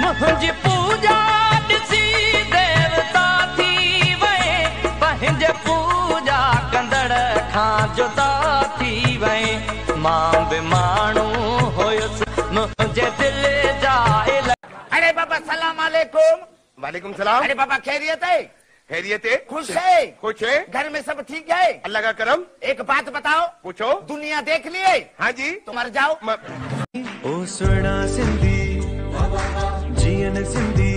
मुझे पूजा दिसी देवता थी वए पंहिंजे पूजा कंदड़ खां जुदा थी वए मां बि माण्हू हुयुसि मुझे दिल जा अरे बाबा सलाम अलैकुम। वालेकुम सलाम। अरे बाबा खैरियत है? खैरियत है? खुश है? खुश है। घर में सब ठीक है? अल्लाह का करम। एक बात बताओ। पूछो। दुनिया देख लिए? हाँ जी। तो मर जाओ। ओ सुना सिंधी जीअन सिंधी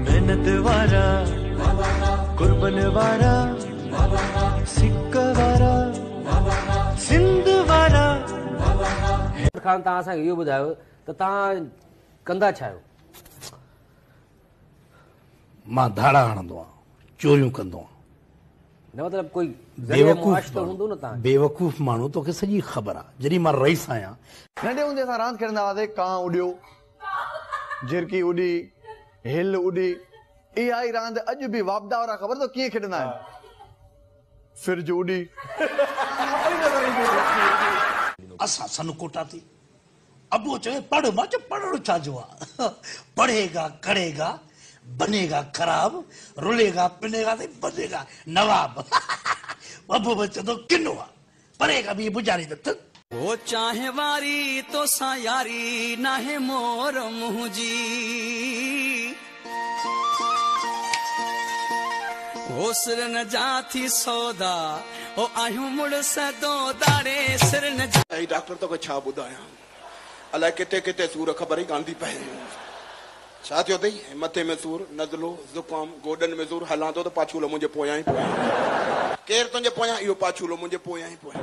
मेहनत वारा कुर्बन वारा सिक वारा सिंध वारा। खान तव्हां असांखे इहो ॿुधायो त तव्हां कंदा छा आहियो? मां धाड़ा हणंदो आहियां, चोरियूं कंदो आहियां। न मतिलबु कोई बेवकूफ़ त हूंदो न तव्हां? बेवकूफ़ माण्हू तोखे सॼी ख़बर आहे। जॾहिं मां रईस आहियां, नंढे हूंदे असां रांदि खेॾंदा हुआसीं, कां उॾियो, झिरकी उॾी, हिल उॾी। इहा ई रांदि अॼु बि वापदा वारा ख़बर अथव कीअं खेॾंदा आहिनि? फिरज उॾी। असां सन कोटा थी अबो चवे पढ़, मां चयो पढ़णु छा जो आहे? पढ़ेगा करेगा बनेगा खराब, रुलेगा पिनेगा तो बनेगा नवाब। अबो बच्चों तो किन्नो पढ़ेगा भी बुझारी दत्त। वो चाहे वारी तो सा यारी नाहे मोर मुंजी वो सिर न जाथी सौदा ओ आयूं मुड़ सदो दाड़े सिर न जा। डॉक्टर तो छा ॿुधायां, अलाए किथे किथे सूर ख़बर ई कान थी पए। छा थियो अथई? मथे में सूर, नज़लो, ज़ुकाम, गोॾनि में सूर, हलां थो त पाछूलो मुंहिंजे पोयां ई पोयां। केरु तुंहिंजे पोयां? इहो पाछूलो मुंहिंजे पोयां ई पोयां।